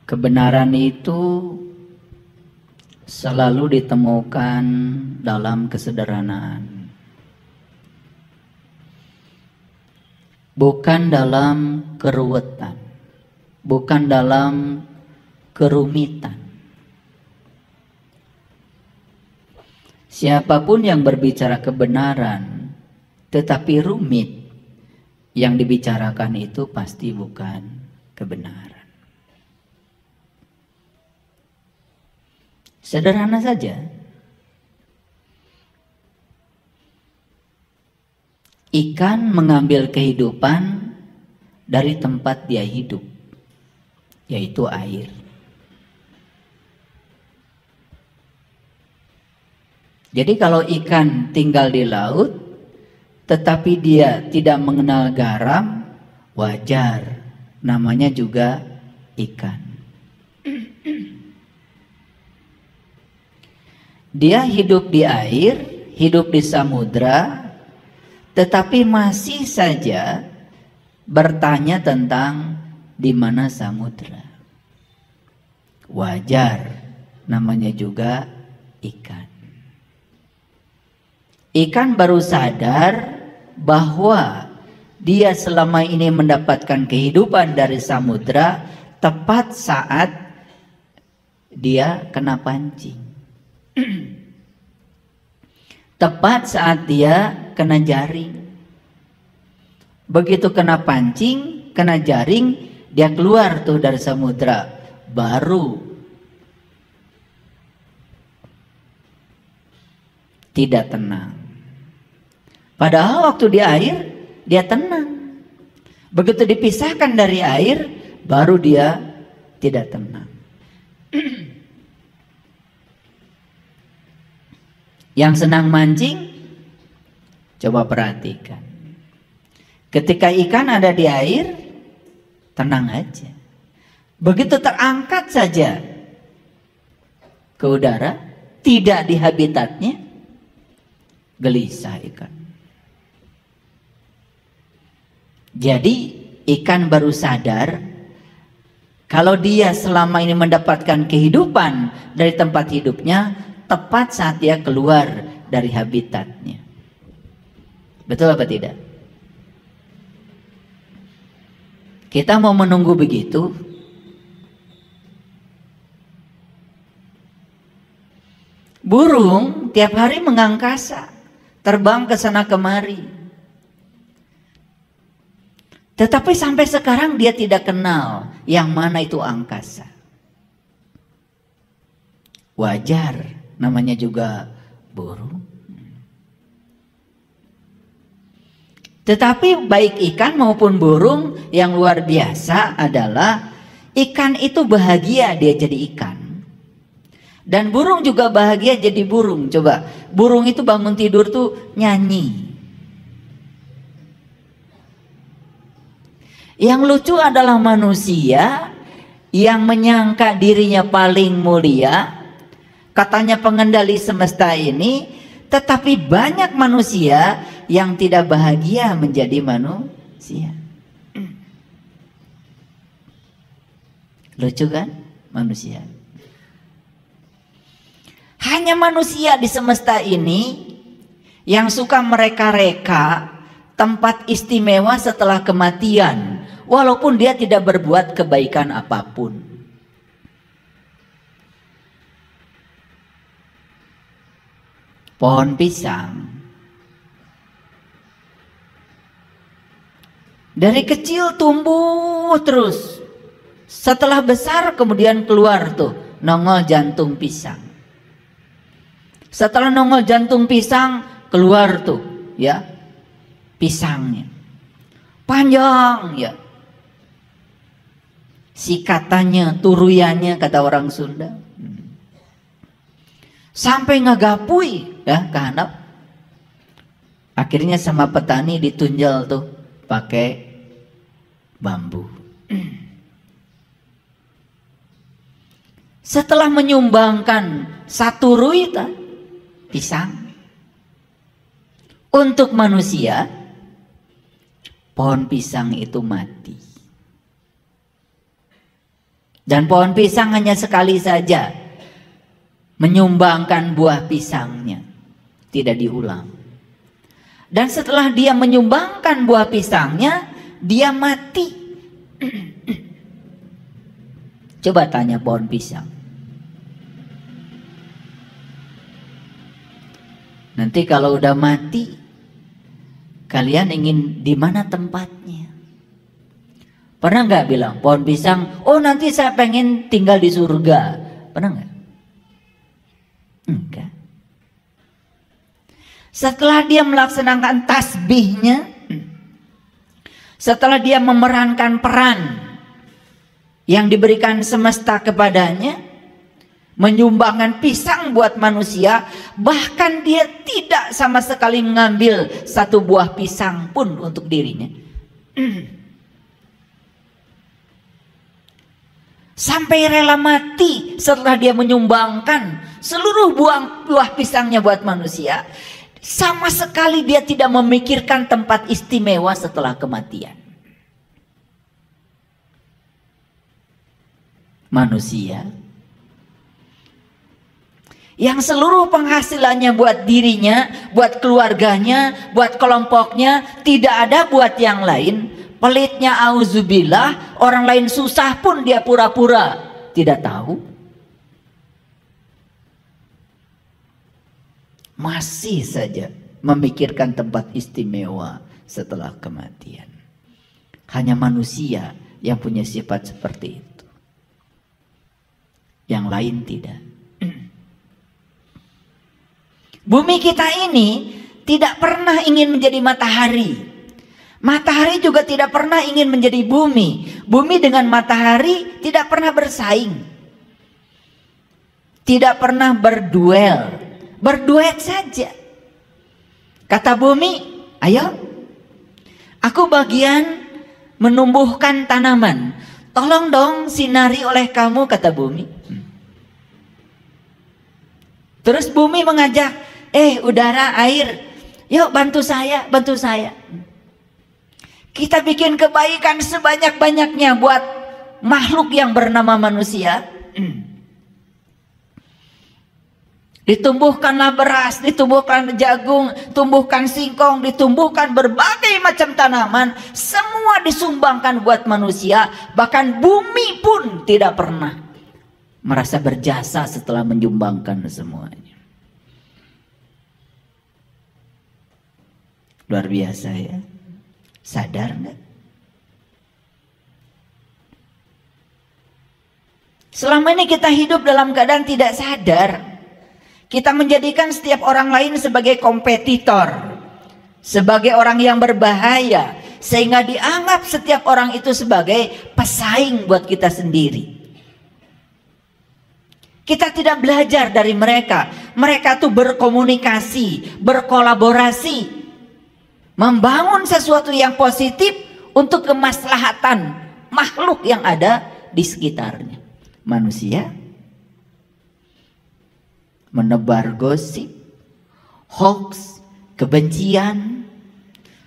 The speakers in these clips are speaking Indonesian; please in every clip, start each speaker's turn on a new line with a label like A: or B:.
A: Kebenaran itu selalu ditemukan dalam kesederhanaan, bukan dalam keruwetan, bukan dalam kerumitan. Siapapun yang berbicara kebenaran tetapi rumit, yang dibicarakan itu pasti bukan kebenaran. Sederhana saja. Ikan mengambil kehidupan dari tempat dia hidup, yaitu air. Jadi kalau ikan tinggal di laut, tetapi dia tidak mengenal garam, wajar, namanya juga ikan. Dia hidup di air, hidup di samudra, tetapi masih saja bertanya tentang di mana samudra. Wajar, namanya juga ikan. Ikan baru sadar bahwa dia selama ini mendapatkan kehidupan dari samudra tepat saat dia kena pancing. Tepat saat dia kena jaring. Begitu kena pancing, kena jaring, dia keluar tuh dari samudra. Baru tidak tenang. Padahal waktu di air, dia tenang. Begitu dipisahkan dari air, baru dia tidak tenang. Yang senang mancing, coba perhatikan. Ketika ikan ada di air, tenang aja. Begitu terangkat saja ke udara, tidak di habitatnya, gelisah ikan. Jadi ikan baru sadar kalau dia selama ini mendapatkan kehidupan dari tempat hidupnya tepat saat dia keluar dari habitatnya. Betul apa tidak? Kita mau menunggu begitu? Burung tiap hari mengangkasa, terbang ke sana kemari. Tetapi sampai sekarang dia tidak kenal yang mana itu angkasa. Wajar, namanya juga burung. Tetapi baik ikan maupun burung yang luar biasa adalah ikan itu bahagia dia jadi ikan. Dan burung juga bahagia jadi burung. Coba, burung itu bangun tidur tuh nyanyi. Yang lucu adalah manusia yang menyangka dirinya paling mulia, katanya pengendali semesta ini, tetapi banyak manusia yang tidak bahagia menjadi manusia. Lucu kan manusia? Hanya manusia di semesta ini yang suka mereka-reka tempat istimewa setelah kematian, walaupun dia tidak berbuat kebaikan apapun. Pohon pisang dari kecil tumbuh terus, setelah besar kemudian keluar tuh nongol jantung pisang. Setelah nongol jantung pisang keluar tuh ya pisangnya panjang ya, sikatannya, turuyannya kata orang Sunda, sampai ngegapui ya ke handap. Akhirnya sama petani ditunjal tuh pakai bambu. Setelah menyumbangkan satu ruita pisang untuk manusia, pohon pisang itu mati. Dan pohon pisang hanya sekali saja menyumbangkan buah pisangnya, tidak diulang. Dan setelah dia menyumbangkan buah pisangnya, dia mati. Coba tanya pohon pisang. Nanti kalau udah mati, kalian ingin di mana tempatnya? Pernah nggak bilang pohon pisang, oh nanti saya pengen tinggal di surga? Pernah nggak? Enggak. Setelah dia melaksanakan tasbihnya, setelah dia memerankan peran yang diberikan semesta kepadanya, menyumbangkan pisang buat manusia, bahkan dia tidak sama sekali mengambil satu buah pisang pun untuk dirinya. Sampai rela mati setelah dia menyumbangkan seluruh buah pisangnya buat manusia. Sama sekali dia tidak memikirkan tempat istimewa setelah kematian. Manusia yang seluruh penghasilannya buat dirinya, buat keluarganya, buat kelompoknya, tidak ada buat yang lain. Pelitnya auzubillah, orang lain susah pun dia pura-pura tidak tahu. Masih saja memikirkan tempat istimewa setelah kematian. Hanya manusia yang punya sifat seperti itu. Yang lain tidak. Bumi kita ini tidak pernah ingin menjadi matahari. Matahari juga tidak pernah ingin menjadi bumi. Bumi dengan matahari tidak pernah bersaing. Tidak pernah berduel. Berduet saja. Kata bumi, ayo, aku bagian menumbuhkan tanaman. Tolong dong sinari oleh kamu, kata bumi. Terus bumi mengajak, udara, air, yuk bantu saya, bantu saya. Kita bikin kebaikan sebanyak-banyaknya buat makhluk yang bernama manusia. Ditumbuhkanlah beras, ditumbuhkan jagung, tumbuhkan singkong, ditumbuhkan berbagai macam tanaman. Semua disumbangkan buat manusia. Bahkan bumi pun tidak pernah merasa berjasa setelah menyumbangkan semuanya. Luar biasa ya. Sadar nggak? Selama ini kita hidup dalam keadaan tidak sadar. Kita menjadikan setiap orang lain sebagai kompetitor, sebagai orang yang berbahaya, sehingga dianggap setiap orang itu sebagai pesaing buat kita sendiri. Kita tidak belajar dari mereka. Mereka tuh berkomunikasi, berkolaborasi, membangun sesuatu yang positif untuk kemaslahatan makhluk yang ada di sekitarnya. Manusia menebar gosip, hoax, kebencian.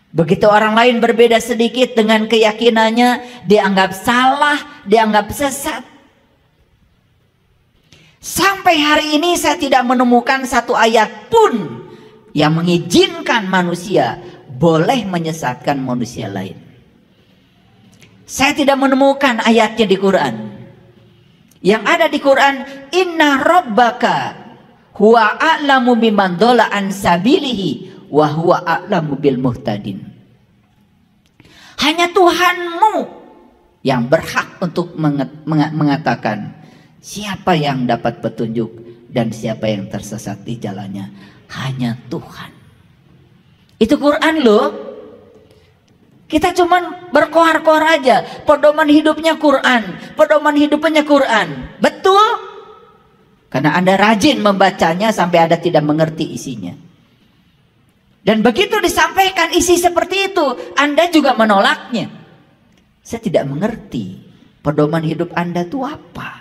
A: Begitu orang lain berbeda sedikit dengan keyakinannya, dianggap salah, dianggap sesat. Sampai hari ini saya tidak menemukan satu ayat pun yang mengizinkan manusia boleh menyesatkan manusia lain. Saya tidak menemukan ayatnya di Quran. Yang ada di Quran, inna rabbaka huwa a'lamu biman dhalla an sabilihi wa huwa a'lamu bil muhtadin. Hanya Tuhanmu yang berhak untuk mengatakan siapa yang dapat petunjuk dan siapa yang tersesat di jalannya. Hanya Tuhan. Itu Quran loh. Kita cuman berkoar-koar aja. Pedoman hidupnya Quran. Pedoman hidupnya Quran. Betul? Karena Anda rajin membacanya sampai Anda tidak mengerti isinya. Dan begitu disampaikan isi seperti itu, Anda juga menolaknya. Saya tidak mengerti pedoman hidup Anda itu apa.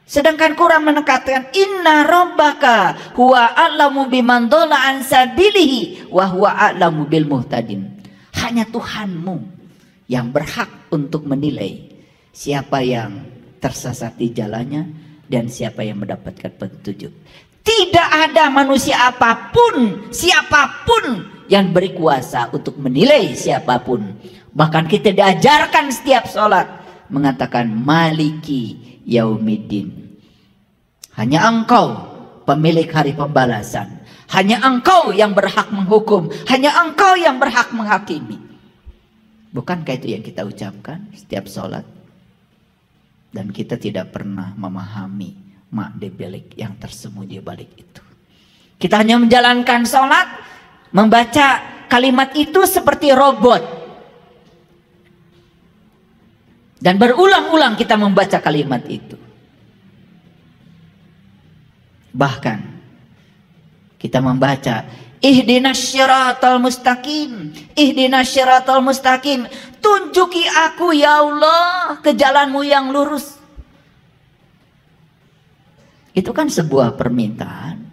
A: Sedangkan Quran menekankan inna rabbaka huwa a'lamu biman dhalla an sabilihi wa huwa a'lamu bil muhtadin. Hanya Tuhanmu yang berhak untuk menilai siapa yang tersesat di jalannya dan siapa yang mendapatkan petunjuk. Tidak ada manusia apapun, siapapun yang beri kuasa untuk menilai siapapun. Bahkan kita diajarkan setiap sholat mengatakan Maliki Yaumiddin. Hanya Engkau pemilik hari pembalasan. Hanya Engkau yang berhak menghukum. Hanya Engkau yang berhak menghakimi. Bukankah itu yang kita ucapkan setiap sholat? Dan kita tidak pernah memahami makna balik yang tersembunyi balik itu. Kita hanya menjalankan sholat, membaca kalimat itu seperti robot. Dan berulang-ulang kita membaca kalimat itu. Bahkan kita membaca ihdinas syiratal mustaqim, ihdinas syiratal mustaqim, tunjuki aku ya Allah ke jalanmu yang lurus. Itu kan sebuah permintaan.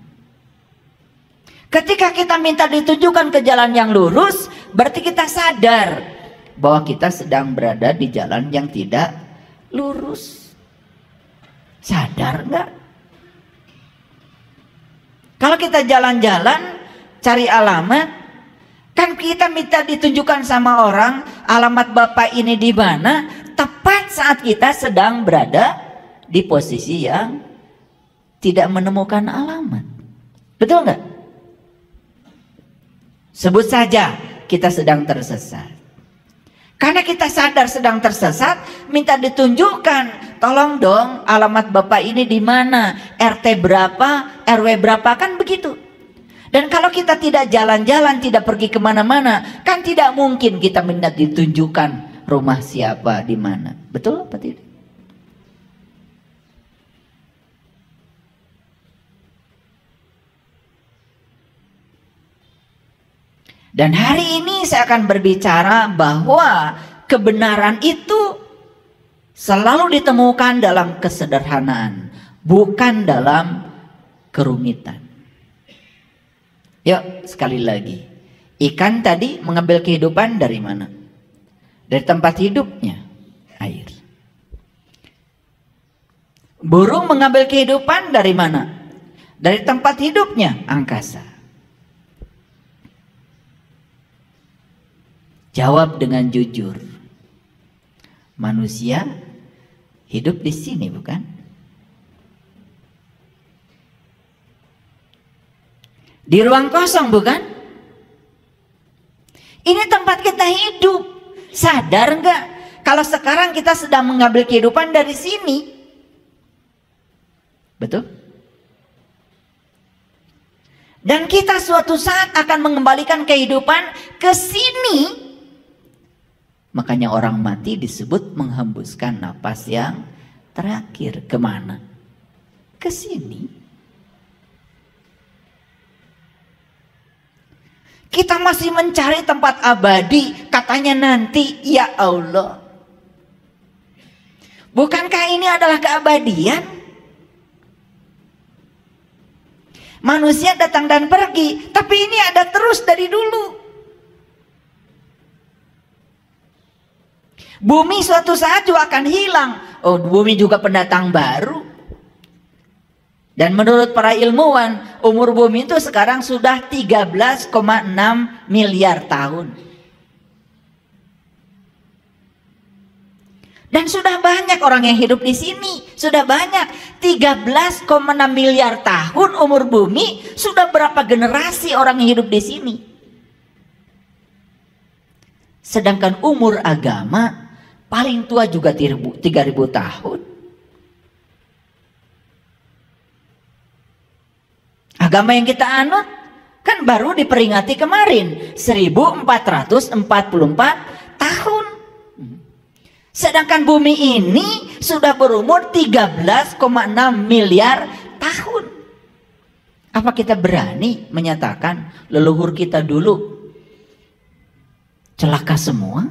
A: Ketika kita minta ditunjukkan ke jalan yang lurus, berarti kita sadar bahwa kita sedang berada di jalan yang tidak lurus. Sadar nggak? Kalau kita jalan-jalan cari alamat, kan kita minta ditunjukkan sama orang alamat bapak ini di mana, tepat saat kita sedang berada di posisi yang tidak menemukan alamat. Betul nggak? Sebut saja kita sedang tersesat. Karena kita sadar sedang tersesat, minta ditunjukkan, tolong dong alamat bapak ini di mana, RT berapa, RW berapa, kan begitu. Dan kalau kita tidak jalan-jalan, tidak pergi kemana-mana, kan tidak mungkin kita minta ditunjukkan rumah siapa di mana. Betul apa tidak? Dan hari ini saya akan berbicara bahwa kebenaran itu selalu ditemukan dalam kesederhanaan, bukan dalam kerumitan. Yuk sekali lagi, ikan tadi mengambil kehidupan dari mana? Dari tempat hidupnya, air. Burung mengambil kehidupan dari mana? Dari tempat hidupnya, angkasa. Jawab dengan jujur. Manusia hidup di sini, bukan? Di ruang kosong, bukan? Ini tempat kita hidup. Sadar nggak? Kalau sekarang kita sedang mengambil kehidupan dari sini. Betul? Dan kita suatu saat akan mengembalikan kehidupan ke sini. Makanya orang mati disebut menghembuskan napas yang terakhir. Kemana? Ke sini. Kita masih mencari tempat abadi. Katanya nanti, ya Allah. Bukankah ini adalah keabadian? Manusia datang dan pergi, tapi ini ada terus dari dulu. Bumi suatu saat juga akan hilang. Oh, bumi juga pendatang baru. Dan menurut para ilmuwan, umur bumi itu sekarang sudah 13,6 miliar tahun. Dan sudah banyak orang yang hidup di sini. Sudah banyak. 13,6 miliar tahun umur bumi. Sudah berapa generasi orang yang hidup di sini. Sedangkan umur agama paling tua juga 3.000 tahun. Agama yang kita anut kan baru diperingati kemarin 1444 tahun. Sedangkan bumi ini sudah berumur 13,6 miliar tahun. Apa kita berani menyatakan leluhur kita dulu celaka semua?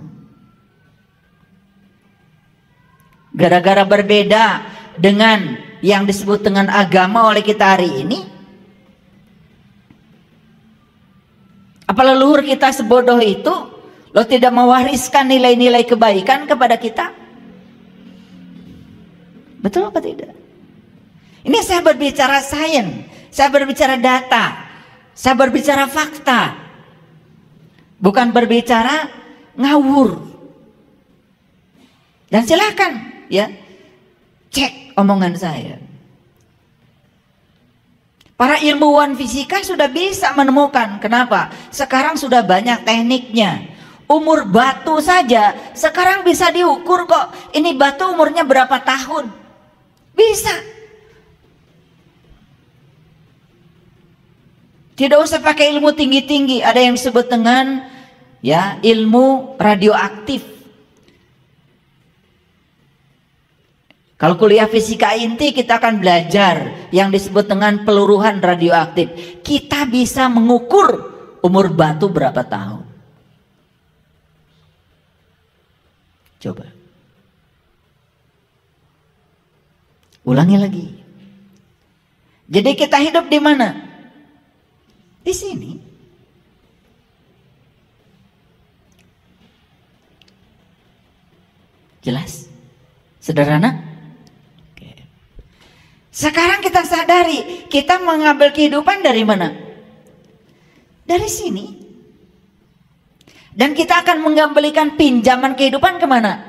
A: Gara-gara berbeda dengan yang disebut dengan agama oleh kita hari ini? Apa leluhur kita sebodoh itu? Lo tidak mewariskan nilai-nilai kebaikan kepada kita? Betul apa tidak? Ini saya berbicara sains, saya berbicara data, saya berbicara fakta, bukan berbicara ngawur. Dan silakan ya cek omongan saya. Para ilmuwan fisika sudah bisa menemukan. Kenapa? Sekarang sudah banyak tekniknya. Umur batu saja sekarang bisa diukur kok. Ini batu umurnya berapa tahun? Bisa. Tidak usah pakai ilmu tinggi-tinggi. Ada yang disebut dengan ya ilmu radioaktif. Kalau kuliah fisika inti kita akan belajar yang disebut dengan peluruhan radioaktif. Kita bisa mengukur umur batu berapa tahun. Coba. Ulangi lagi. Jadi kita hidup di mana? Di sini. Jelas? Sederhana? Sekarang kita sadari, kita mengambil kehidupan dari mana? Dari sini. Dan kita akan mengembalikan pinjaman kehidupan kemana?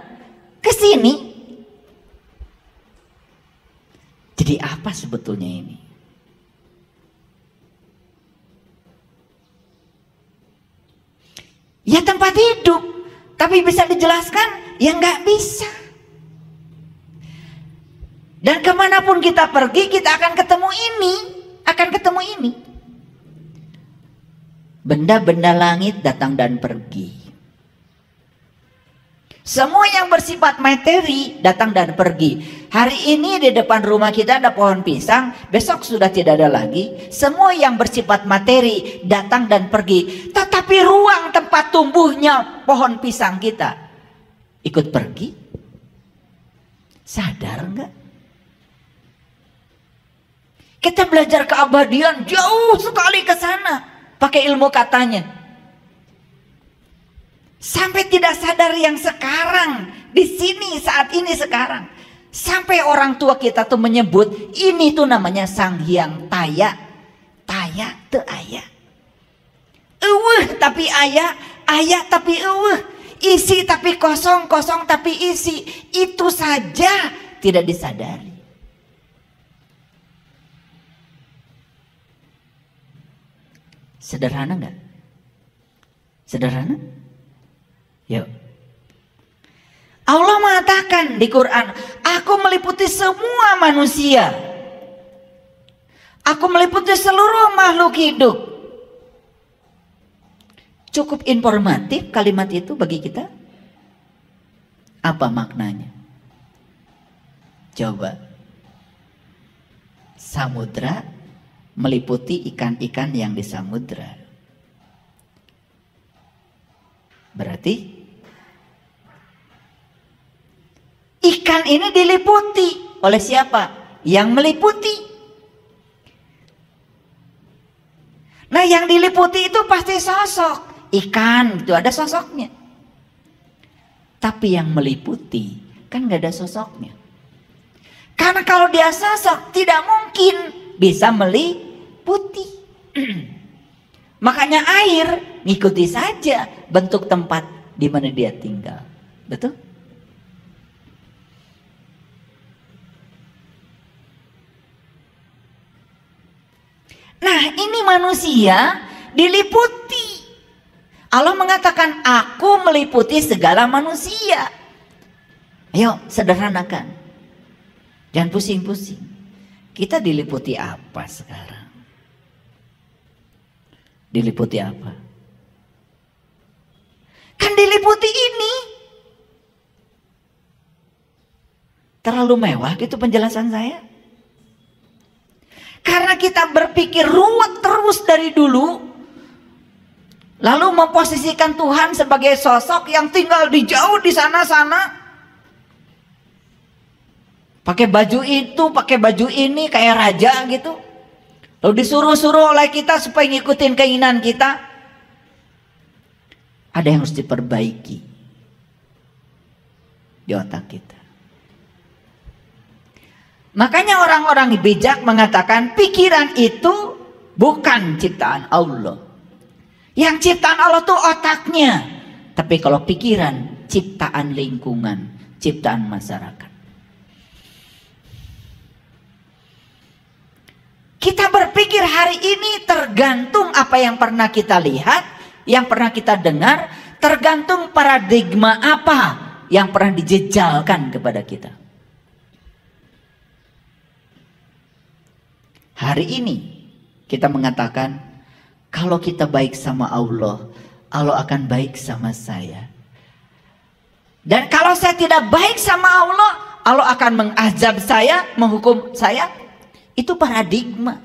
A: Ke sini. Jadi apa sebetulnya ini? Ya tempat hidup. Tapi bisa dijelaskan? Ya nggak bisa. Dan kemanapun kita pergi, kita akan ketemu ini. Akan ketemu ini. Benda-benda langit datang dan pergi. Semua yang bersifat materi datang dan pergi. Hari ini di depan rumah kita ada pohon pisang, besok sudah tidak ada lagi. Semua yang bersifat materi datang dan pergi. Tetapi ruang tempat tumbuhnya pohon pisang kita ikut pergi. Sadar enggak? Kita belajar keabadian jauh sekali ke sana pakai ilmu katanya. Sampai tidak sadar yang sekarang di sini saat ini sekarang. Sampai orang tua kita tuh menyebut ini tuh namanya Sang Hyang Taya. Taya teu aya. Eueuh tapi aya, aya tapi eueuh. Isi tapi kosong, kosong tapi isi. Itu saja tidak disadari. Sederhana enggak? Sederhana? Yuk. Allah mengatakan di Quran, aku meliputi semua manusia. Aku meliputi seluruh makhluk hidup. Cukup informatif kalimat itu bagi kita? Apa maknanya? Coba. Samudra meliputi ikan-ikan yang di samudra. Berarti ikan ini diliputi oleh siapa? Yang meliputi. Nah, yang diliputi itu pasti sosok. Ikan itu ada sosoknya. Tapi yang meliputi kan gak ada sosoknya. Karena kalau dia sosok tidak mungkin bisa meliputi. Makanya air ngikuti saja bentuk tempat di mana dia tinggal. Betul? Nah, ini manusia diliputi. Allah mengatakan, aku meliputi segala manusia. Ayo, sederhanakan. Jangan pusing-pusing. Kita diliputi apa sekarang? Diliputi apa? Kan diliputi ini. Terlalu mewah gitu penjelasan saya. Karena kita berpikir ruwet terus dari dulu. Lalu memposisikan Tuhan sebagai sosok yang tinggal di jauh di sana-sana. Pakai baju itu, pakai baju ini kayak raja gitu. Lalu disuruh-suruh oleh kita supaya ngikutin keinginan kita. Ada yang harus diperbaiki di otak kita. Makanya orang-orang bijak mengatakan pikiran itu bukan ciptaan Allah. Yang ciptaan Allah itu otaknya. Tapi kalau pikiran, ciptaan lingkungan, ciptaan masyarakat. Kita berpikir hari ini tergantung apa yang pernah kita lihat, yang pernah kita dengar, tergantung paradigma apa yang pernah dijejalkan kepada kita. Hari ini kita mengatakan kalau kita baik sama Allah, Allah akan baik sama saya. Dan kalau saya tidak baik sama Allah, Allah akan mengazab saya, menghukum saya. Itu paradigma.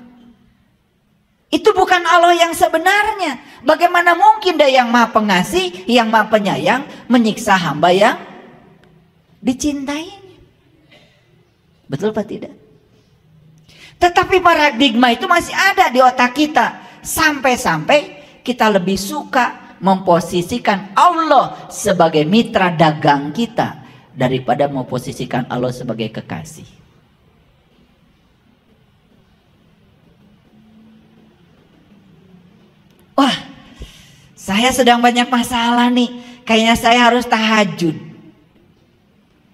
A: Itu bukan Allah yang sebenarnya. Bagaimana mungkin Dia yang Maha Pengasih, yang Maha Penyayang menyiksa hamba yang dicintainya? Betul apa tidak? Tetapi paradigma itu masih ada di otak kita. Sampai-sampai kita lebih suka memposisikan Allah sebagai mitra dagang kita daripada memposisikan Allah sebagai kekasih. Wah, saya sedang banyak masalah nih. Kayaknya saya harus tahajud.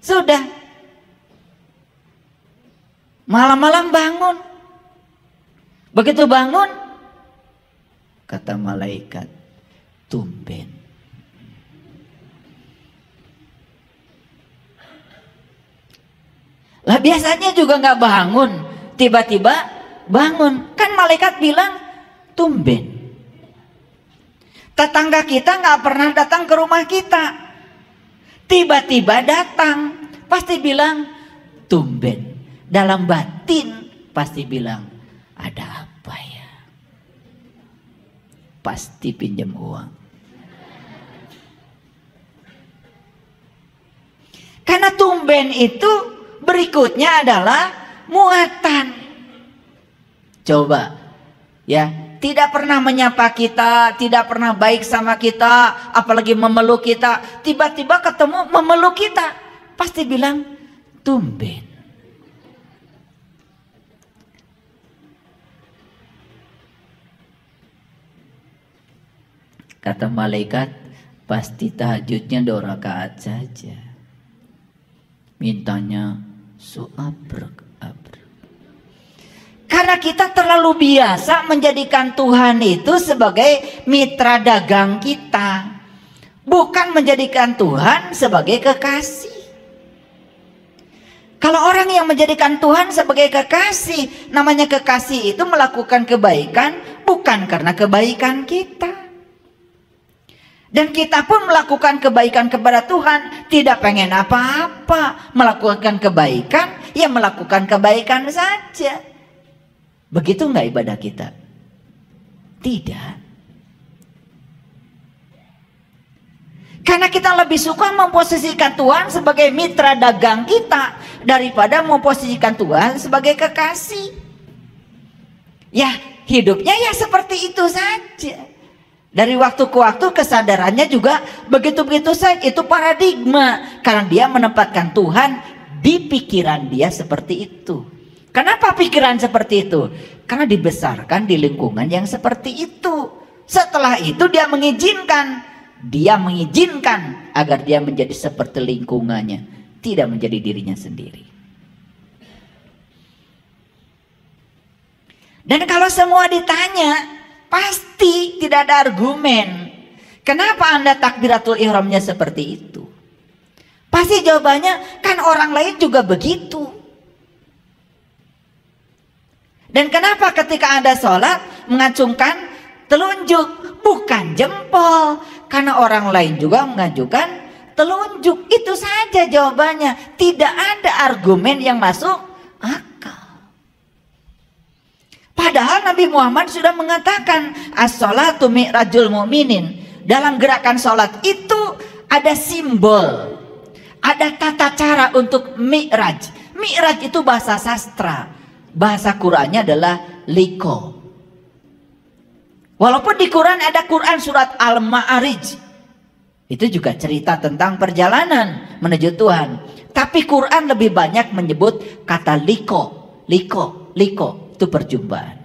A: Sudah. Malam-malam bangun. Begitu bangun, kata malaikat, tumben. Lah biasanya juga nggak bangun, tiba-tiba bangun. Kan malaikat bilang tumben. Tetangga kita nggak pernah datang ke rumah kita, tiba-tiba datang, pasti bilang tumben. Dalam batin pasti bilang, ada apa ya? Pasti pinjam uang. Karena tumben itu berikutnya adalah muatan. Coba ya, tidak pernah menyapa kita, tidak pernah baik sama kita, apalagi memeluk kita. Tiba-tiba ketemu memeluk kita, pasti bilang tumben. Kata malaikat, pasti tahajudnya 2 rakaat saja. Mintanya suabrek. Karena kita terlalu biasa menjadikan Tuhan itu sebagai mitra dagang kita. Bukan menjadikan Tuhan sebagai kekasih. Kalau orang yang menjadikan Tuhan sebagai kekasih, namanya kekasih itu melakukan kebaikan bukan karena kebaikan kita. Dan kita pun melakukan kebaikan kepada Tuhan, tidak pengen apa-apa. Melakukan kebaikan, ya melakukan kebaikan saja. Begitu nggak ibadah kita? Tidak. Karena kita lebih suka memposisikan Tuhan sebagai mitra dagang kita daripada memposisikan Tuhan sebagai kekasih. Ya, hidupnya ya seperti itu saja. Dari waktu ke waktu kesadarannya juga begitu-begitu saja. Itu paradigma. Karena dia menempatkan Tuhan di pikiran dia seperti itu. Kenapa pikiran seperti itu? Karena dibesarkan di lingkungan yang seperti itu. Setelah itu dia mengizinkan. Dia mengizinkan agar dia menjadi seperti lingkungannya. Tidak menjadi dirinya sendiri. Dan kalau semua ditanya, pasti tidak ada argumen. Kenapa Anda takbiratul ihramnya seperti itu? Pasti jawabannya, kan orang lain juga begitu. Dan kenapa ketika Anda sholat mengacungkan telunjuk, bukan jempol? Karena orang lain juga mengajukan telunjuk. Itu saja jawabannya. Tidak ada argumen yang masuk akal. Padahal Nabi Muhammad sudah mengatakan as-sholatu mi'rajul mu'minin. Dalam gerakan sholat itu ada simbol, ada tata cara untuk mi'raj. Mi'raj itu bahasa sastra, bahasa Qurannya adalah liko. Walaupun di Quran ada Quran surat Al-Ma'arij, itu juga cerita tentang perjalanan menuju Tuhan. Tapi Quran lebih banyak menyebut kata liko. Itu perjumpaan.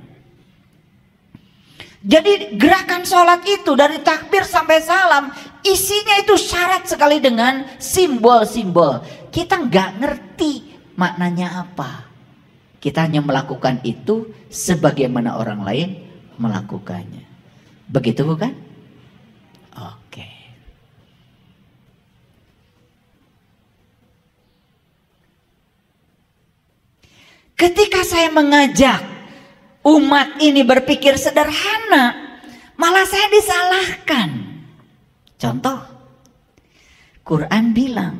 A: Jadi gerakan sholat itu dari takbir sampai salam, isinya itu syarat sekali dengan simbol-simbol. Kita nggak ngerti maknanya apa. Kita hanya melakukan itu sebagaimana orang lain melakukannya. Begitu bukan? Oke. Ketika saya mengajak umat ini berpikir sederhana, malah saya disalahkan. Contoh, Quran bilang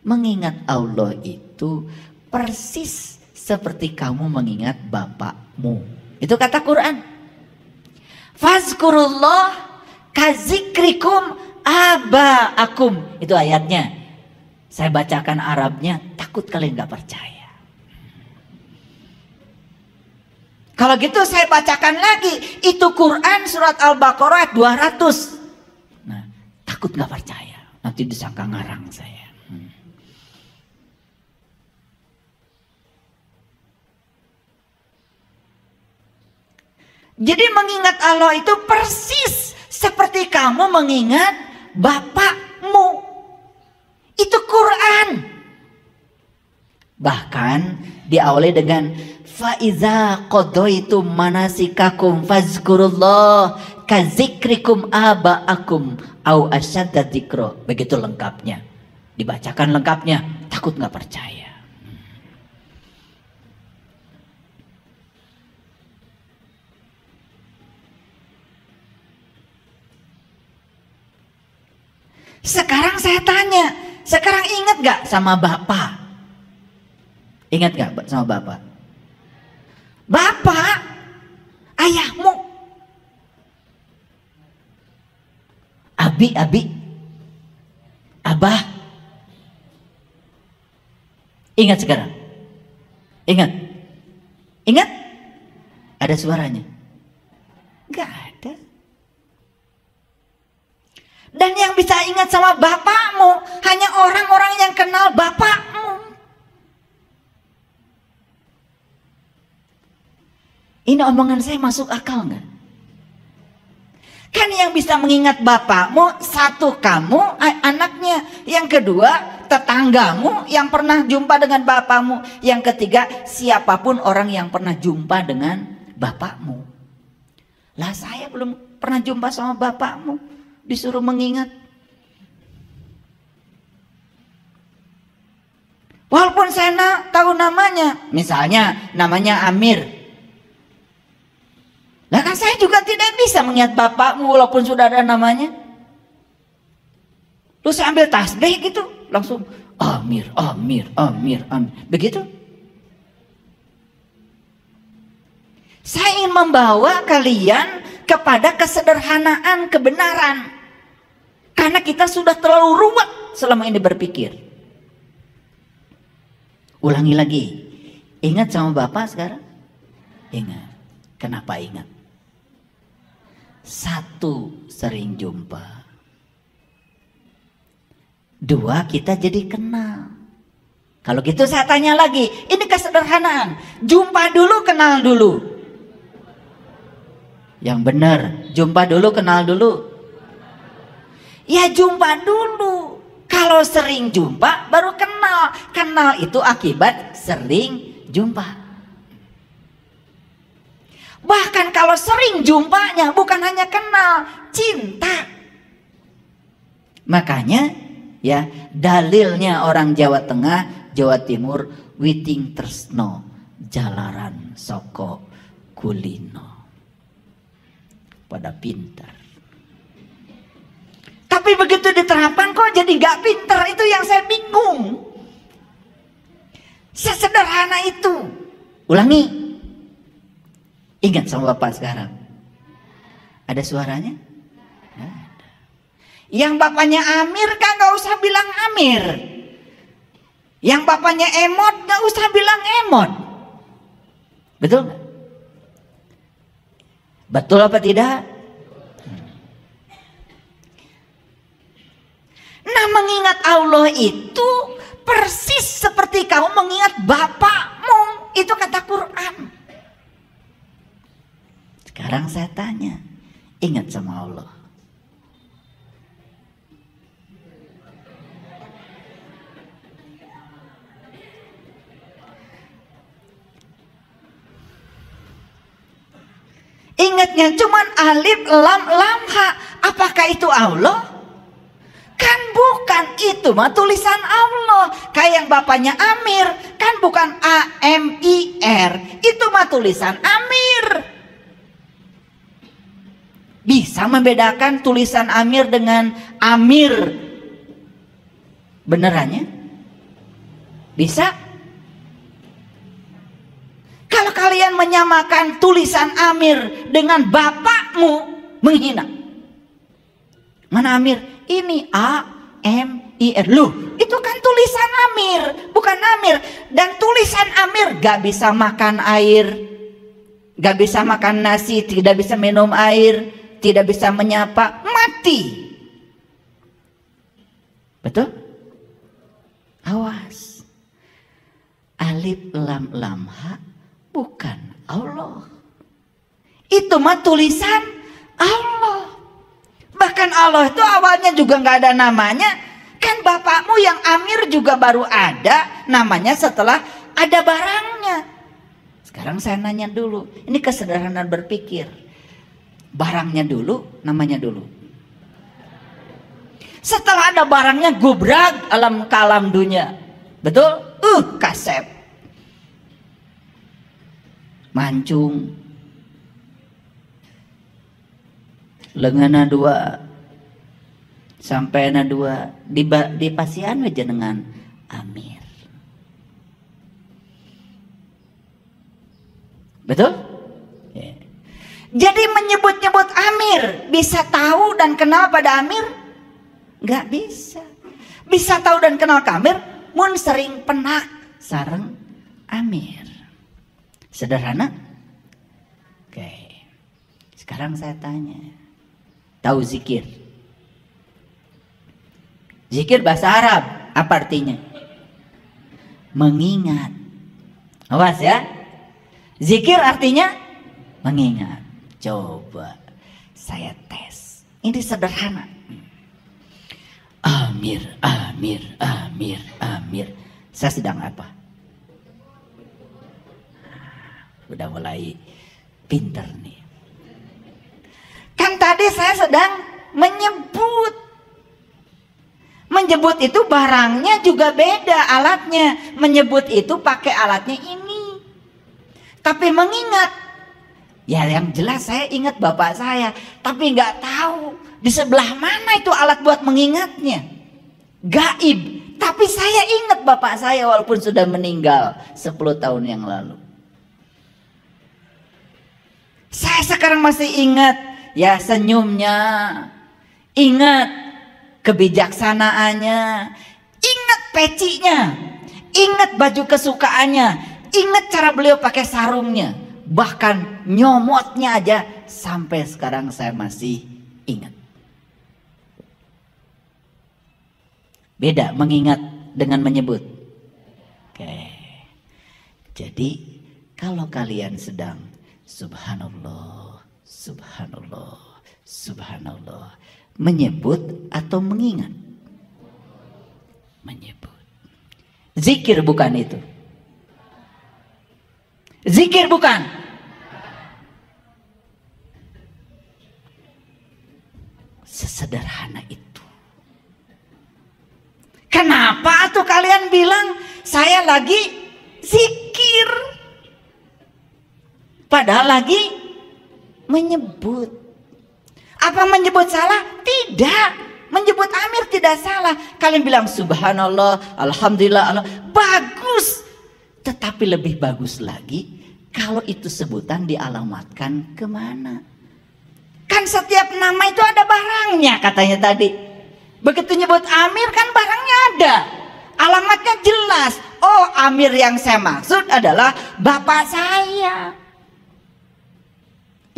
A: mengingat Allah itu persis seperti kamu mengingat bapakmu. Itu kata Quran. Fazkurullah kazikrikum abaakum. Itu ayatnya. Saya bacakan Arabnya, takut kalian gak percaya. Kalau gitu saya bacakan lagi. Itu Quran surat Al-Baqarah ayat 200. Nah, takut gak percaya. Nanti disangka ngarang saya. Jadi mengingat Allah itu persis seperti kamu mengingat bapakmu. Itu Quran. Bahkan diawali dengan faiza qadaitum manasikakum fazkurullah kazikrikum abaakum au asyadda dzikra. Begitu lengkapnya. Dibacakan lengkapnya, takut nggak percaya. Sekarang saya tanya, sekarang ingat gak sama bapak? Ingat gak sama bapak? Bapak, ayahmu, abi, abah. Ingat sekarang? Ingat? Ada suaranya? Gak ada. Dan yang bisa ingat sama bapakmu hanya orang-orang yang kenal bapakmu. Ini omongan saya masuk akal nggak? Kan yang bisa mengingat bapakmu satu kamu anaknya, yang kedua tetanggamu yang pernah jumpa dengan bapakmu, yang ketiga siapapun orang yang pernah jumpa dengan bapakmu. Lah saya belum pernah jumpa sama bapakmu, disuruh mengingat. Walaupun saya tahu namanya, misalnya namanya Amir. Lah kan saya juga tidak bisa mengingat bapakmu walaupun sudah ada namanya. Terus saya ambil tasbih gitu, langsung Amir. Begitu. Saya ingin membawa kalian kepada kesederhanaan kebenaran. Karena kita sudah terlalu ruwet selama ini berpikir. Ulangi lagi. Ingat sama bapak sekarang? Ingat. Kenapa ingat? Satu, sering jumpa. Dua, kita jadi kenal. Kalau gitu saya tanya lagi, ini kesederhanaan. Jumpa dulu, kenal dulu. Yang benar, jumpa dulu, kenal dulu. Ya jumpa dulu. Kalau sering jumpa baru kenal. Kenal itu akibat sering jumpa. Bahkan kalau sering jumpanya bukan hanya kenal, cinta. Makanya ya dalilnya orang Jawa Tengah, Jawa Timur, witing tresno jalaran soko kulino. Pada pintar. Tapi begitu diterapkan kok jadi gak pintar, itu yang saya bingung. Sesederhana itu. Ulangi. Ingat sama bapak sekarang. Ada suaranya? Nggak ada. Yang bapaknya Amir kan gak usah bilang Amir. Yang bapaknya Emot gak usah bilang Emot. Betul gak? Betul apa tidak? Karena mengingat Allah itu persis seperti kamu mengingat bapakmu. Itu kata Quran. Sekarang saya tanya, ingat sama Allah. Ingatnya cuman alif lam lam ha. Apakah itu Allah? Kan bukan, itu mah tulisan Allah. Kayak yang bapaknya Amir, kan bukan A-M-I-R. Itu mah tulisan Amir. Bisa membedakan tulisan Amir dengan Amir benerannya? Bisa? Kalau kalian menyamakan tulisan Amir dengan bapakmu, menghina. Mana Amir? Ini A-M-I-R. Loh, itu kan tulisan Amir, bukan Amir. Dan tulisan Amir gak bisa makan air, gak bisa makan nasi, tidak bisa minum air, tidak bisa menyapa, mati. Betul? Awas. Alif lam lam ha bukan Allah. Itu mah tulisan Allah. Bahkan Allah itu awalnya juga nggak ada namanya. Kan bapakmu yang Amir juga baru ada namanya setelah ada barangnya. Sekarang saya nanya dulu, ini kesederhanaan berpikir. Barangnya dulu, namanya dulu. Setelah ada barangnya, gubrak alam kalam dunia. Betul? Kasep. Mancung. Lengana dua. Sampai na dua. Di pasian aja dengan Amir. Betul? Ya. Jadi menyebut-nyebut Amir. Bisa tahu dan kenal pada Amir? Gak bisa. Bisa tahu dan kenal ke Amir? Mun sering penak sareng Amir. Sederhana? Oke. Sekarang saya tanya. Tahu zikir? Zikir bahasa Arab. Apa artinya? Mengingat. Awas ya. Zikir artinya mengingat. Coba saya tes. Ini sederhana. Amir, Amir, Amir, Amir. Saya sedang apa? Udah mulai pinter nih. Kan tadi saya sedang menyebut. Menyebut itu barangnya juga beda alatnya. Menyebut itu pakai alatnya ini. Tapi mengingat, ya yang jelas saya ingat bapak saya. Tapi nggak tahu di sebelah mana itu alat buat mengingatnya. Gaib. Tapi saya ingat bapak saya walaupun sudah meninggal 10 tahun yang lalu. Saya sekarang masih ingat. Ya senyumnya, ingat kebijaksanaannya, ingat pecinya, ingat baju kesukaannya, ingat cara beliau pakai sarungnya, bahkan nyomotnya aja sampai sekarang saya masih ingat. Beda mengingat dengan menyebut. Oke. Jadi kalau kalian sedang subhanallah, subhanallah, subhanallah, menyebut atau mengingat? Menyebut. Zikir bukan itu. Zikir bukan. Sesederhana itu. Kenapa tuh kalian bilang saya lagi zikir? Padahal lagi menyebut. Apa menyebut salah? Tidak. Menyebut Amir tidak salah. Kalian bilang subhanallah, alhamdulillah, Allah. Bagus. Tetapi lebih bagus lagi kalau itu sebutan dialamatkan kemana. Kan setiap nama itu ada barangnya katanya tadi. Begitu nyebut Amir kan barangnya ada. Alamatnya jelas. Oh, Amir yang saya maksud adalah bapak saya.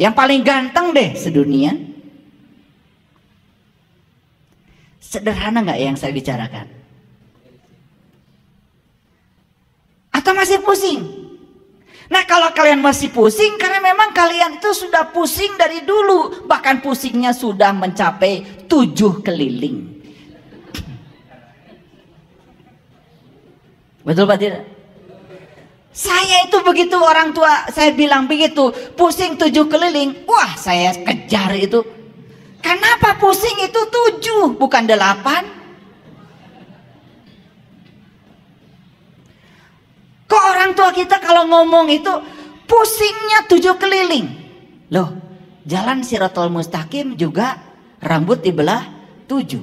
A: Yang paling ganteng deh sedunia. Sederhana nggak yang saya bicarakan? Atau masih pusing? Nah, kalau kalian masih pusing, karena memang kalian itu sudah pusing dari dulu. Bahkan pusingnya sudah mencapai 7 keliling. Betul Pak tidak? Saya itu begitu orang tua saya bilang begitu, pusing 7 keliling, wah saya kejar itu. Kenapa pusing itu 7 bukan 8? Kok orang tua kita kalau ngomong itu pusingnya 7 keliling? Loh, jalan Shirathul Mustaqim juga rambut dibelah 7.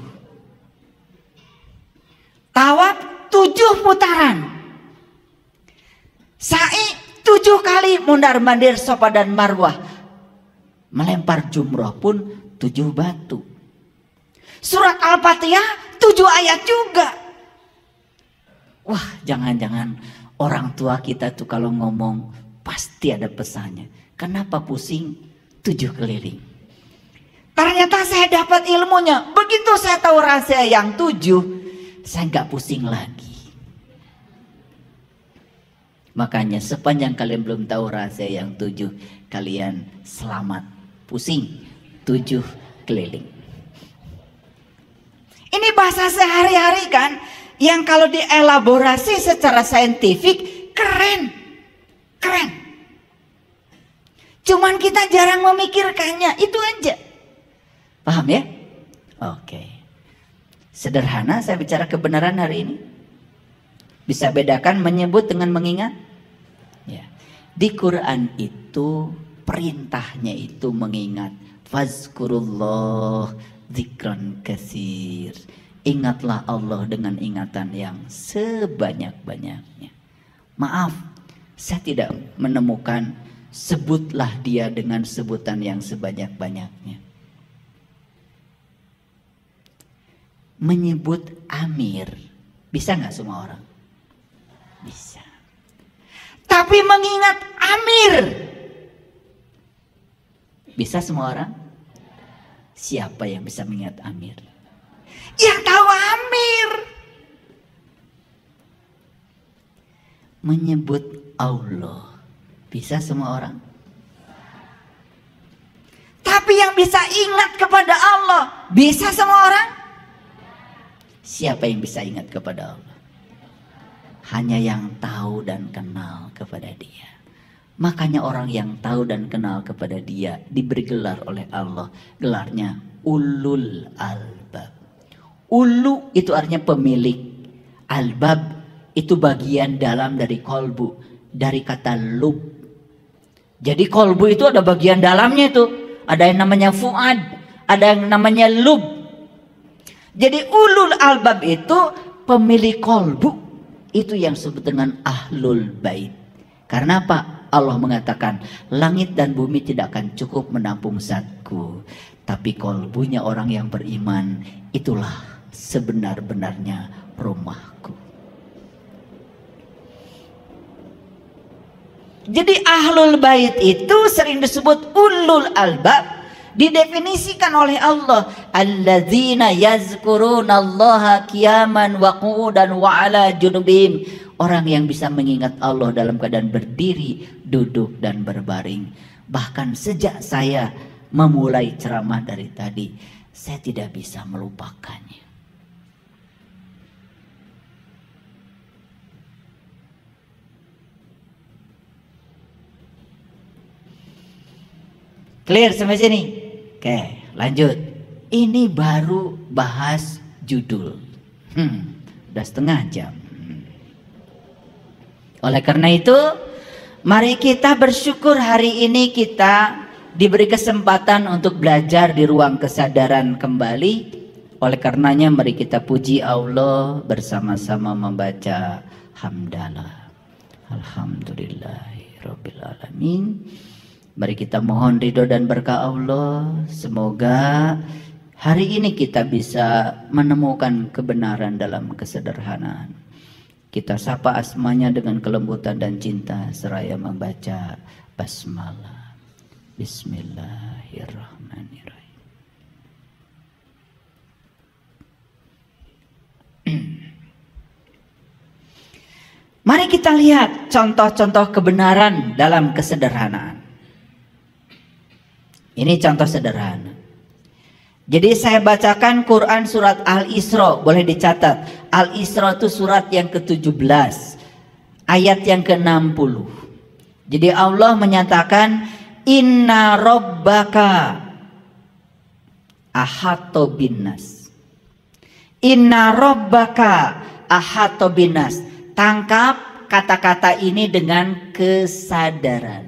A: Tawaf 7 putaran. Sa'i 7 kali mondar-mandir Safa dan Marwah. Melempar jumroh pun 7 batu. Surat Al-Fatihah 7 ayat juga. Wah, jangan-jangan orang tua kita tuh kalau ngomong pasti ada pesannya. Kenapa pusing 7 keliling? Ternyata saya dapat ilmunya. Begitu saya tahu rahasia yang 7, saya nggak pusing lagi. Makanya sepanjang kalian belum tahu rahasia yang 7, kalian selamat pusing 7 keliling. Ini bahasa sehari-hari kan, yang kalau dielaborasi secara saintifik keren. Keren. Cuman kita jarang memikirkannya, itu aja. Paham ya? Oke. Sederhana saya bicara kebenaran hari ini. Bisa bedakan menyebut dengan mengingat? Ya. Di Quran itu perintahnya itu mengingat. Fazkurullah dzikran katsir. Ingatlah Allah dengan ingatan yang sebanyak-banyaknya. Maaf, saya tidak menemukan sebutlah dia dengan sebutan yang sebanyak-banyaknya. Menyebut Amir, bisa nggak semua orang? Bisa. Tapi mengingat Amir, bisa semua orang? Siapa yang bisa mengingat Amir? Yang tahu Amir. Menyebut Allah, bisa semua orang? Tapi yang bisa ingat kepada Allah, bisa semua orang? Siapa yang bisa ingat kepada Allah? Hanya yang tahu dan kenal kepada dia. Makanya orang yang tahu dan kenal kepada dia diberi gelar oleh Allah. Gelarnya ulul albab. Ulu itu artinya pemilik. Albab itu bagian dalam dari kolbu. Dari kata lub. Jadi kolbu itu ada bagian dalamnya itu. Ada yang namanya fuad. Ada yang namanya lub. Jadi ulul albab itu pemilik kolbu. Itu yang disebut dengan ahlul bait. Karena apa? Allah mengatakan langit dan bumi tidak akan cukup menampung zatku, tapi kolbunya orang yang beriman itulah sebenar-benarnya rumahku. Jadi ahlul bait itu sering disebut ulul albab. Didefinisikan oleh Allah, alladzina yazkurunallaha qiyaman wa qu'udan wa ala junubihim. Orang yang bisa mengingat Allah dalam keadaan berdiri, duduk dan berbaring. Bahkan sejak saya memulai ceramah dari tadi, saya tidak bisa melupakannya. Clear sampai sini? Oke, lanjut. Ini baru bahas judul. Udah setengah jam. Oleh karena itu, mari kita bersyukur hari ini kita diberi kesempatan untuk belajar di ruang kesadaran kembali. Oleh karenanya mari kita puji Allah bersama-sama membaca hamdalah. Alhamdulillahirabbil alamin. Mari kita mohon ridho dan berkah Allah. Semoga hari ini kita bisa menemukan kebenaran dalam kesederhanaan. Kita sapa asmanya dengan kelembutan dan cinta seraya membaca basmalah. Bismillahirrahmanirrahim. Mari kita lihat contoh-contoh kebenaran dalam kesederhanaan. Ini contoh sederhana. Jadi saya bacakan Quran surat Al-Isra, boleh dicatat. Al-Isra itu surat yang ke-17, ayat yang ke-60. Jadi Allah menyatakan, inna rabbaka ahato binnas. Inna rabbaka ahato binnas. Tangkap kata-kata ini dengan kesadaran.